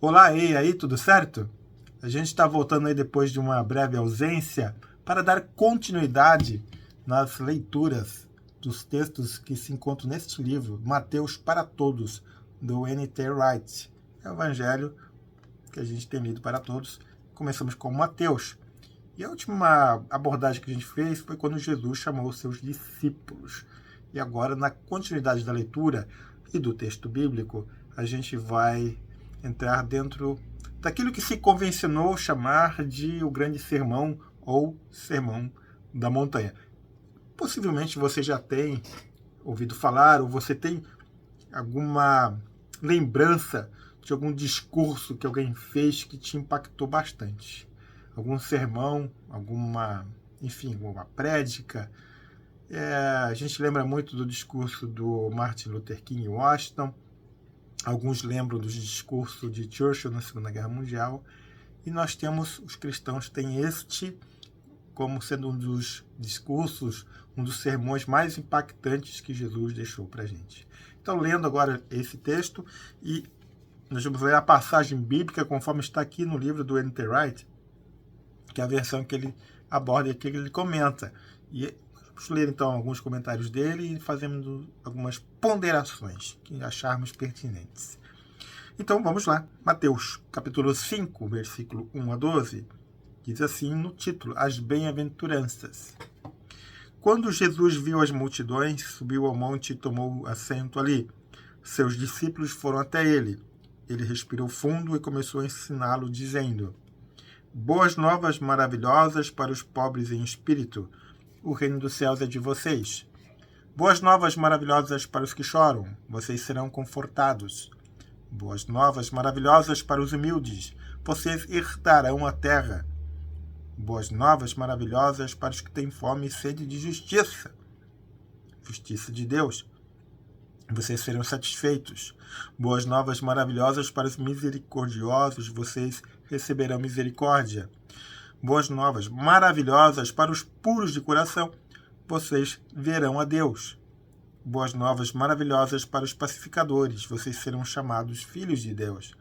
Olá, e aí, tudo certo? A gente está voltando aí depois de uma breve ausência para dar continuidade nas leituras dos textos que se encontram neste livro, Mateus para Todos, do N.T. Wright. É o evangelho que a gente tem lido para todos. Começamos com Mateus. E a última abordagem que a gente fez foi quando Jesus chamou os seus discípulos. E agora, na continuidade da leitura e do texto bíblico, a gente vai entrar dentro daquilo que se convencionou chamar de o grande sermão ou sermão da montanha. Possivelmente você já tem ouvido falar ou você tem alguma lembrança de algum discurso que alguém fez que te impactou bastante. Algum sermão, alguma prédica. A gente lembra muito do discurso do Martin Luther King em Washington. Alguns lembram do discurso de Churchill na Segunda Guerra Mundial. E nós temos, os cristãos têm este como sendo um dos discursos, um dos sermões mais impactantes que Jesus deixou para a gente. Então, lendo agora esse texto, e nós vamos ler a passagem bíblica conforme está aqui no livro do N.T. Wright, que é a versão que ele aborda e que ele comenta. E vamos ler então alguns comentários dele e fazendo algumas ponderações que acharmos pertinentes. Então vamos lá. Mateus, capítulo 5, versículo 1 a 12, diz assim no título, as bem-aventuranças. Quando Jesus viu as multidões, subiu ao monte e tomou assento ali. Seus discípulos foram até ele. Ele respirou fundo e começou a ensiná-lo, dizendo: Boas novas maravilhosas para os pobres em espírito. O reino dos céus é de vocês. Boas novas maravilhosas para os que choram. Vocês serão confortados. Boas novas maravilhosas para os humildes. Vocês herdarão a terra. Boas novas maravilhosas para os que têm fome e sede de justiça. Justiça de Deus. Vocês serão satisfeitos. Boas novas maravilhosas para os misericordiosos. Vocês receberão misericórdia. Boas novas maravilhosas para os puros de coração. Vocês verão a Deus. Boas novas maravilhosas para os pacificadores. Vocês serão chamados filhos de Deus.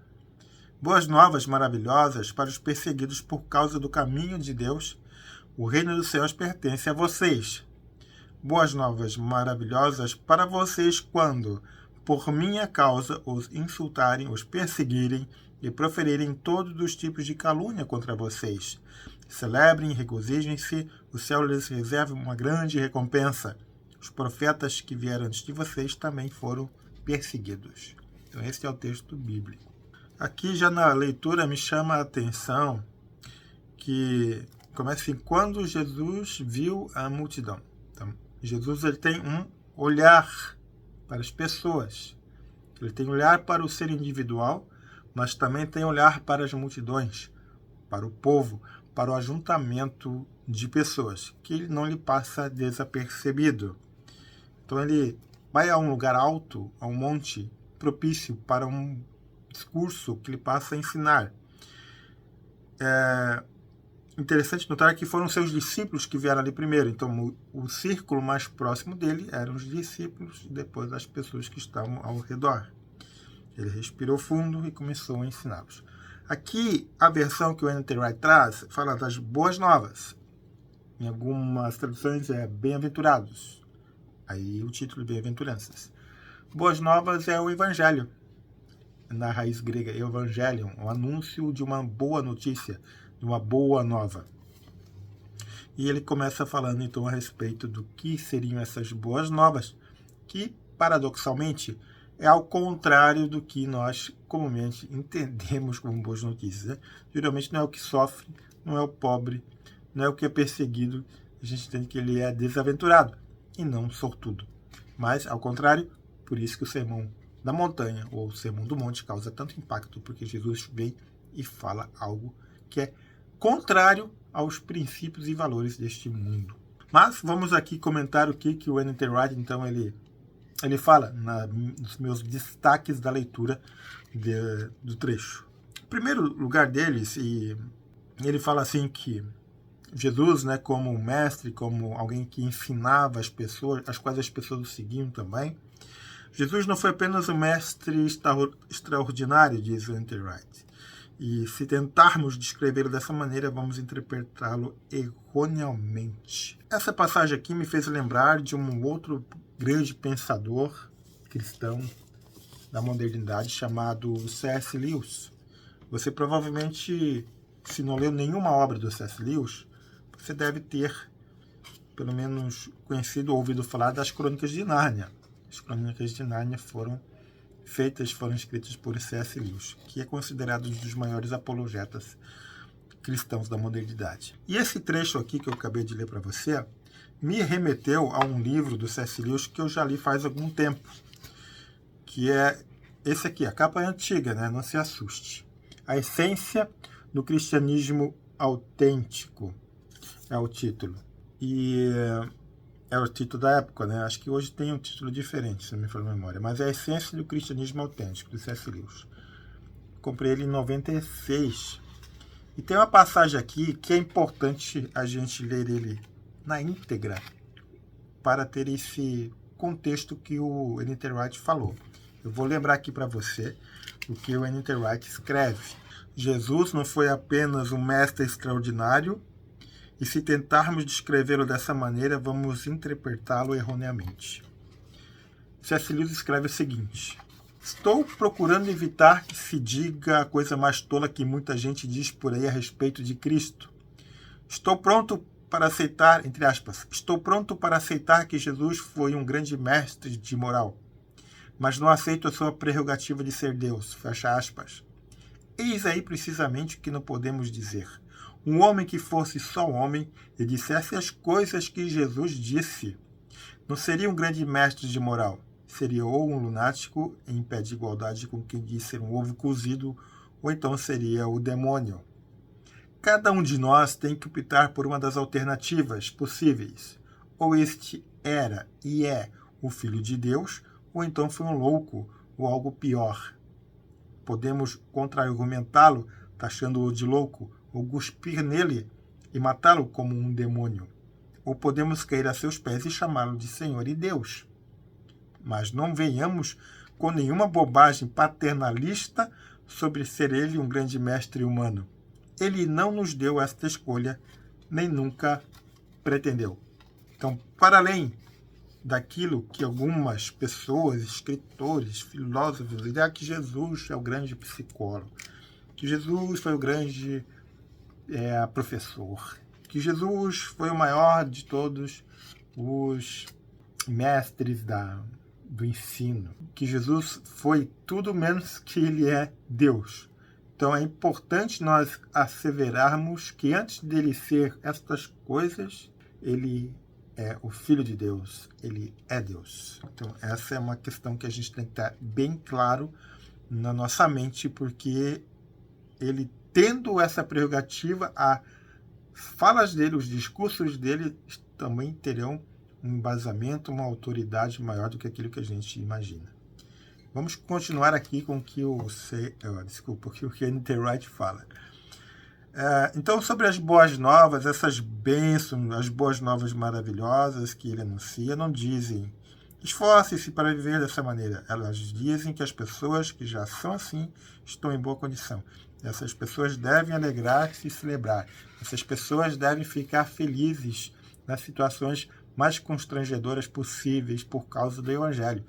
Boas novas maravilhosas para os perseguidos por causa do caminho de Deus. O reino dos céus pertence a vocês. Boas novas maravilhosas para vocês quando, por minha causa, os insultarem, os perseguirem e proferirem todos os tipos de calúnia contra vocês. Celebrem e regozijem-se, o céu lhes reserva uma grande recompensa. Os profetas que vieram antes de vocês também foram perseguidos. Então esse é o texto bíblico. Aqui já na leitura me chama a atenção que começa assim, quando Jesus viu a multidão. Então, Jesus ele tem um olhar para as pessoas. Ele tem olhar para o ser individual, mas também tem olhar para as multidões, para o povo, para o ajuntamento de pessoas, que ele não lhe passa desapercebido. Então ele vai a um lugar alto, a um monte propício para um discurso que ele passa a ensinar. É interessante notar que foram seus discípulos que vieram ali primeiro. Então, o círculo mais próximo dele eram os discípulos e depois as pessoas que estavam ao redor. Ele respirou fundo e começou a ensiná-los. Aqui, a versão que o N.T. Wright traz fala das boas novas. Em algumas traduções é bem-aventurados. Aí o título de bem-aventuranças. Boas novas é o evangelho. Na raiz grega, evangelion, o anúncio de uma boa notícia, de uma boa nova. E ele começa falando então a respeito do que seriam essas boas novas, que paradoxalmente é ao contrário do que nós comumente entendemos como boas notícias. Né? Geralmente não é o que sofre, não é o pobre, não é o que é perseguido, a gente entende que ele é desaventurado e não sortudo. Mas, ao contrário, por isso que o sermão da montanha, ou o sermão do monte, causa tanto impacto, porque Jesus vem e fala algo que é contrário aos princípios e valores deste mundo. Mas vamos aqui comentar o que o N.T. Wright, então, ele fala nos meus destaques da leitura do trecho. O primeiro lugar deles, e ele fala assim que Jesus, né, como mestre, como alguém que ensinava as pessoas, as quais as pessoas o seguiam também, Jesus não foi apenas um mestre extraordinário, diz o N.T. Wright. E se tentarmos descrevê-lo dessa maneira, vamos interpretá-lo erroneamente. Essa passagem aqui me fez lembrar de um outro grande pensador cristão da modernidade chamado C.S. Lewis. Você provavelmente, se não leu nenhuma obra do C.S. Lewis, você deve ter, pelo menos, conhecido ou ouvido falar das Crônicas de Nárnia. As Crônicas de Nárnia foram escritas por C.S. Lewis, que é considerado um dos maiores apologetas cristãos da modernidade. E esse trecho aqui que eu acabei de ler para você me remeteu a um livro do C.S. Lewis que eu já li faz algum tempo, que é esse aqui. A capa é antiga, né? Não se assuste. A Essência do Cristianismo Autêntico é o título. E é o título da época, né? Acho que hoje tem um título diferente, se não me falha a memória. Mas é a Essência do Cristianismo Autêntico, do C.S. Lewis. Comprei ele em 96. E tem uma passagem aqui que é importante a gente ler ele na íntegra para ter esse contexto que o N.T. Wright falou. Eu vou lembrar aqui para você o que o N.T. Wright escreve. Jesus não foi apenas um mestre extraordinário, e se tentarmos descrevê-lo dessa maneira, vamos interpretá-lo erroneamente. C.S. Lewis escreve o seguinte: estou procurando evitar que se diga a coisa mais tola que muita gente diz por aí a respeito de Cristo. Estou pronto para aceitar, entre aspas, estou pronto para aceitar que Jesus foi um grande mestre de moral, mas não aceito a sua prerrogativa de ser Deus, fecha aspas. Eis aí precisamente o que não podemos dizer. Um homem que fosse só homem e dissesse as coisas que Jesus disse, não seria um grande mestre de moral. Seria ou um lunático em pé de igualdade com quem diz ser um ovo cozido, ou então seria o demônio. Cada um de nós tem que optar por uma das alternativas possíveis. Ou este era e é o Filho de Deus, ou então foi um louco, ou algo pior. Podemos contra-argumentá-lo, taxando-o de louco, ou cuspir nele e matá-lo como um demônio. Ou podemos cair a seus pés e chamá-lo de Senhor e Deus. Mas não venhamos com nenhuma bobagem paternalista sobre ser ele um grande mestre humano. Ele não nos deu esta escolha, nem nunca pretendeu. Então, para além daquilo que algumas pessoas, escritores, filósofos, dizem que Jesus é o grande psicólogo, que Jesus foi o grande professor, que Jesus foi o maior de todos os mestres do ensino, que Jesus foi tudo menos que ele é Deus. Então é importante nós asseverarmos que antes dele ser estas coisas, ele é o Filho de Deus, ele é Deus. Então essa é uma questão que a gente tem que estar bem claro na nossa mente, porque ele, tendo essa prerrogativa, as falas dele, os discursos dele também terão um embasamento, uma autoridade maior do que aquilo que a gente imagina. Vamos continuar aqui com o que o N.T. Wright fala. Então, sobre as boas novas, essas bênçãos, as boas novas maravilhosas que ele anuncia, não dizem esforce-se para viver dessa maneira. Elas dizem que as pessoas que já são assim estão em boa condição. Essas pessoas devem alegrar-se e celebrar. Essas pessoas devem ficar felizes nas situações mais constrangedoras possíveis por causa do Evangelho.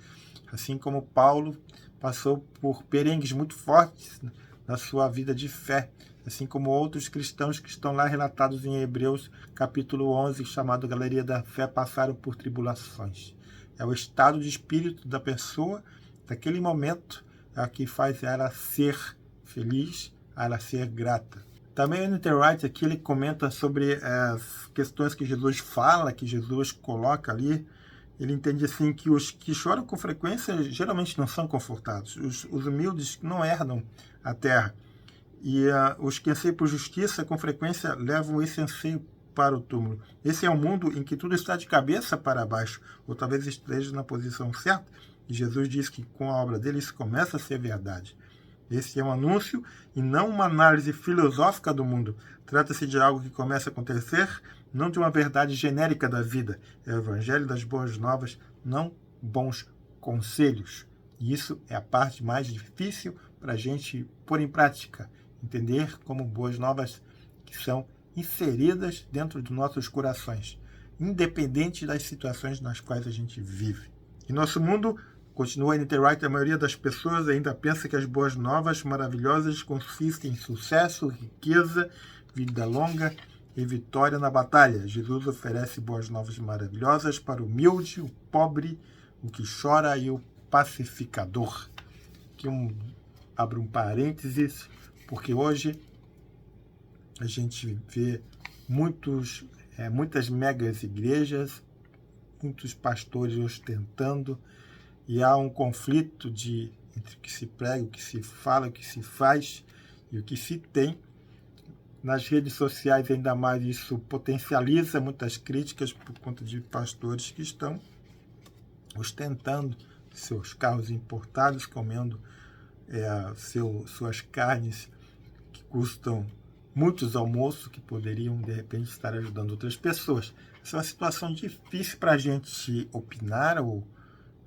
Assim como Paulo passou por perengues muito fortes na sua vida de fé, assim como outros cristãos que estão lá relatados em Hebreus capítulo 11, chamado Galeria da Fé, passaram por tribulações. É o estado de espírito da pessoa, daquele momento, que faz ela ser feliz, ela ser grata. Também o N.T. Wright aqui ele comenta sobre as questões que Jesus fala, que Jesus coloca ali. Ele entende assim que os que choram com frequência geralmente não são confortados. Os humildes não herdam a terra. E os que anseiam por justiça com frequência levam esse anseio para o túmulo. Esse é um mundo em que tudo está de cabeça para baixo, ou talvez esteja na posição certa. E Jesus diz que com a obra dele isso começa a ser verdade. Esse é um anúncio e não uma análise filosófica do mundo. Trata-se de algo que começa a acontecer, não de uma verdade genérica da vida. É o evangelho das boas novas, não bons conselhos. E isso é a parte mais difícil para a gente pôr em prática, entender como boas novas que são inseridas dentro dos nossos corações, independente das situações nas quais a gente vive. Em nosso mundo, continua N.T. Wright, a maioria das pessoas ainda pensa que as boas novas maravilhosas consistem em sucesso, riqueza, vida longa e vitória na batalha. Jesus oferece boas novas maravilhosas para o humilde, o pobre, o que chora e o pacificador. Aqui abro um parênteses, porque hoje a gente vê muitas megas igrejas, muitos pastores ostentando, e há um conflito entre o que se prega, o que se fala, o que se faz e o que se tem. Nas redes sociais, ainda mais, isso potencializa muitas críticas por conta de pastores que estão ostentando seus carros importados, comendo suas carnes que custam muitos almoços, que poderiam, de repente, estar ajudando outras pessoas. Essa é uma situação difícil para a gente opinar ou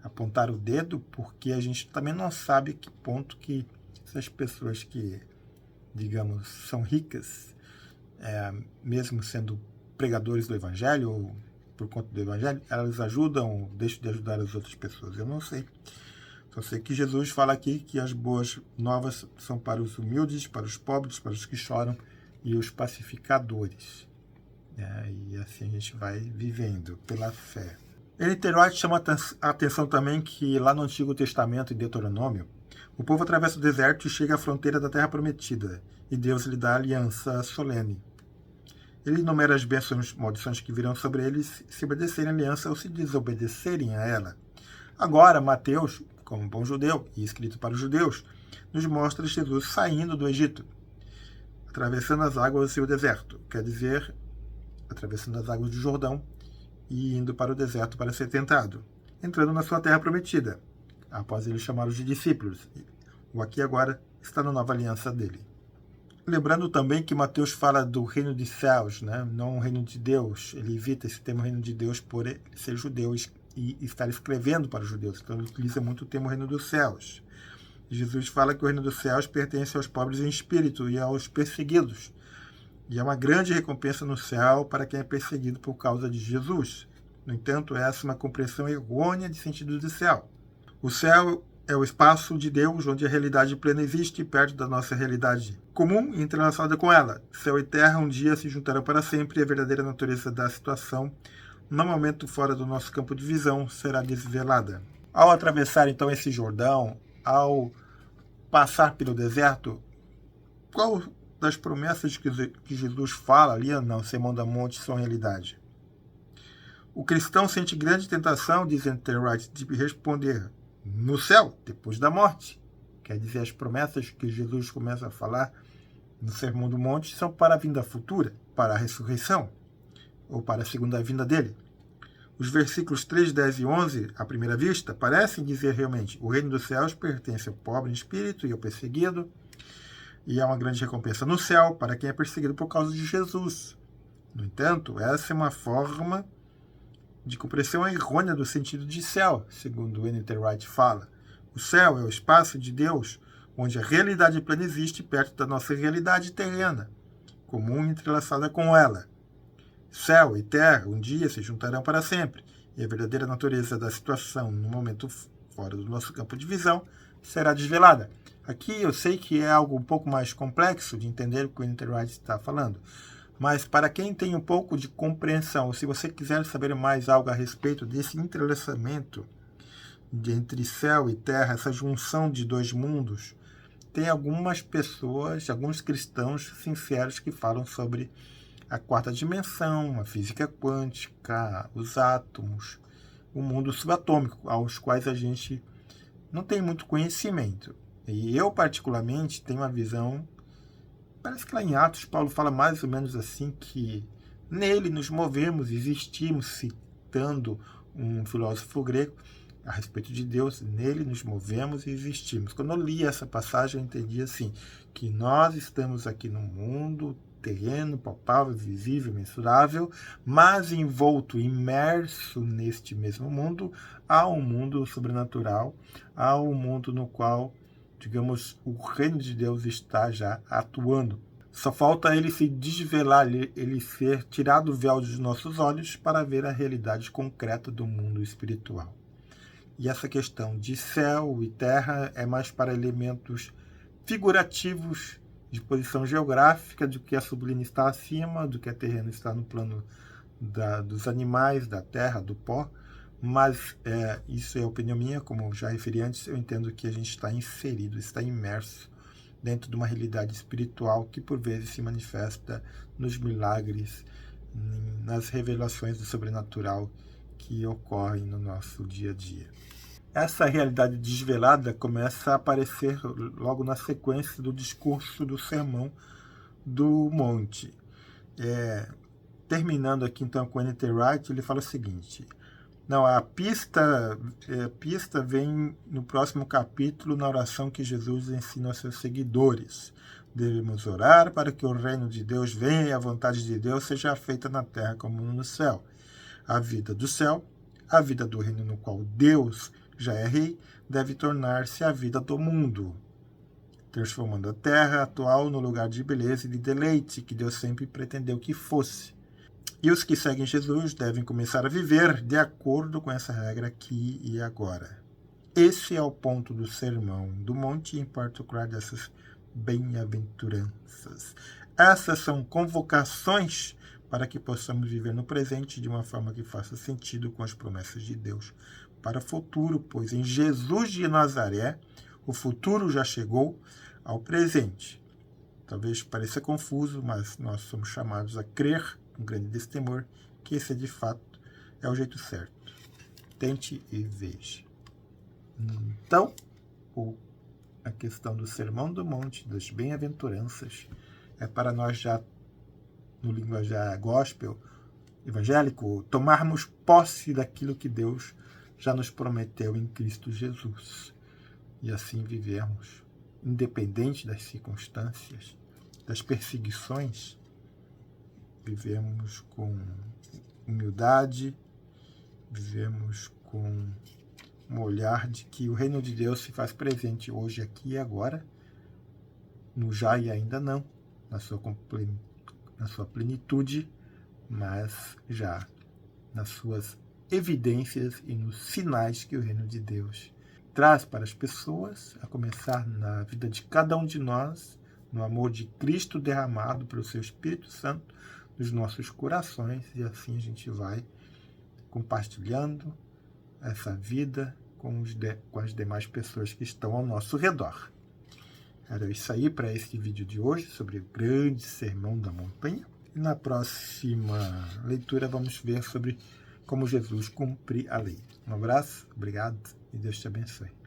apontar o dedo, porque a gente também não sabe a que ponto que essas pessoas que, digamos, são ricas, mesmo sendo pregadores do Evangelho ou por conta do Evangelho, elas ajudam ou deixam de ajudar as outras pessoas. Eu não sei. Só sei que Jesus fala aqui que as boas novas são para os humildes, para os pobres, para os que choram e os pacificadores. E assim a gente vai vivendo pela fé. N.T. Wright chama a atenção também que lá no Antigo Testamento, em Deuteronômio, o povo atravessa o deserto e chega à fronteira da Terra Prometida, e Deus lhe dá a aliança solene. Ele enumera as bênçãos e maldições que virão sobre eles se obedecerem à aliança ou se desobedecerem a ela. Agora, Mateus, como bom judeu e escrito para os judeus, nos mostra Jesus saindo do Egito, atravessando as águas e o deserto, quer dizer, atravessando as águas do Jordão e indo para o deserto para ser tentado, entrando na sua terra prometida, após ele chamá-los de discípulos. O aqui e agora está na nova aliança dele. Lembrando também que Mateus fala do reino dos céus, não o reino de Deus. Ele evita esse termo reino de Deus por ser judeu e estar escrevendo para os judeus. Então ele utiliza muito o termo reino dos céus. Jesus fala que o reino dos céus pertence aos pobres em espírito e aos perseguidos. E há uma grande recompensa no céu para quem é perseguido por causa de Jesus. No entanto, essa é uma compreensão errônea de sentido do céu. O céu é o espaço de Deus onde a realidade plena existe, perto da nossa realidade comum e entrelaçada com ela. Céu e terra um dia se juntarão para sempre e a verdadeira natureza da situação, no momento fora do nosso campo de visão, será desvelada. Ao atravessar então esse Jordão, ao passar pelo deserto, qual das promessas que Jesus fala ali no Sermão do Monte são realidade? O cristão sente grande tentação, diz N.T. Wright, de responder no céu, depois da morte. Quer dizer, as promessas que Jesus começa a falar no Sermão do Monte são para a vinda futura, para a ressurreição, ou para a segunda vinda dele. Os versículos 3, 10 e 11, à primeira vista, parecem dizer realmente: o reino dos céus pertence ao pobre em espírito e ao perseguido, e há uma grande recompensa no céu para quem é perseguido por causa de Jesus. No entanto, essa é uma forma de compreensão errônea do sentido de céu, segundo N.T. Wright fala. O céu é o espaço de Deus, onde a realidade plena existe perto da nossa realidade terrena, comum e entrelaçada com ela. Céu e terra um dia se juntarão para sempre, e a verdadeira natureza da situação, no momento fora do nosso campo de visão, será desvelada. Aqui eu sei que é algo um pouco mais complexo de entender o que o N.T. Wright está falando, mas para quem tem um pouco de compreensão, se você quiser saber mais algo a respeito desse entrelaçamento entre céu e terra, essa junção de dois mundos, tem algumas pessoas, alguns cristãos sinceros que falam sobre a quarta dimensão, a física quântica, os átomos, o mundo subatômico, aos quais a gente não tem muito conhecimento. E eu, particularmente, tenho uma visão, parece que lá em Atos, Paulo fala mais ou menos assim, que nele nos movemos, existimos, citando um filósofo grego, a respeito de Deus, nele nos movemos e existimos. Quando eu li essa passagem, eu entendi assim, que nós estamos aqui no mundo terreno, palpável, visível, mensurável, mas envolto, imerso neste mesmo mundo, há um mundo sobrenatural, há um mundo no qual, digamos, o reino de Deus está já atuando. Só falta ele se desvelar, ele ser tirado o véu dos nossos olhos para ver a realidade concreta do mundo espiritual. E essa questão de céu e terra é mais para elementos figurativos de posição geográfica, do que a sublime está acima, do que a terreno está no plano dos animais, da terra, do pó. Mas isso é opinião minha, como eu já referi antes, eu entendo que a gente está inserido, está imerso dentro de uma realidade espiritual que por vezes se manifesta nos milagres, nas revelações do sobrenatural que ocorrem no nosso dia a dia. Essa realidade desvelada começa a aparecer logo na sequência do discurso do Sermão do Monte. Terminando aqui então com N.T. Wright, ele fala o seguinte: não, a pista vem no próximo capítulo, na oração que Jesus ensina aos seus seguidores. Devemos orar para que o reino de Deus venha e a vontade de Deus seja feita na terra como no céu. A vida do céu, a vida do reino no qual Deus já é rei, deve tornar-se a vida do mundo, transformando a terra atual no lugar de beleza e de deleite que Deus sempre pretendeu que fosse. E os que seguem Jesus devem começar a viver de acordo com essa regra aqui e agora. Esse é o ponto do Sermão do Monte, em particular dessas bem-aventuranças. Essas são convocações para que possamos viver no presente de uma forma que faça sentido com as promessas de Deus para o futuro, pois em Jesus de Nazaré o futuro já chegou ao presente. Talvez pareça confuso, mas nós somos chamados a crer com grande destemor que esse de fato é o jeito certo. Tente e veja. Então, a questão do Sermão do Monte, das bem-aventuranças, é para nós já, no linguajar gospel, evangélico, tomarmos posse daquilo que Deus já nos prometeu em Cristo Jesus. E assim vivermos, independente das circunstâncias, das perseguições, vivemos com humildade, vivemos com um olhar de que o reino de Deus se faz presente hoje, aqui e agora, no já e ainda não, na sua plenitude, mas já nas suas evidências e nos sinais que o reino de Deus traz para as pessoas, a começar na vida de cada um de nós, no amor de Cristo derramado pelo seu Espírito Santo nos nossos corações, e assim a gente vai compartilhando essa vida com as demais pessoas que estão ao nosso redor. Era isso aí para esse vídeo de hoje sobre o grande sermão da montanha. E na próxima leitura vamos ver sobre como Jesus cumpre a lei. Um abraço, obrigado e Deus te abençoe.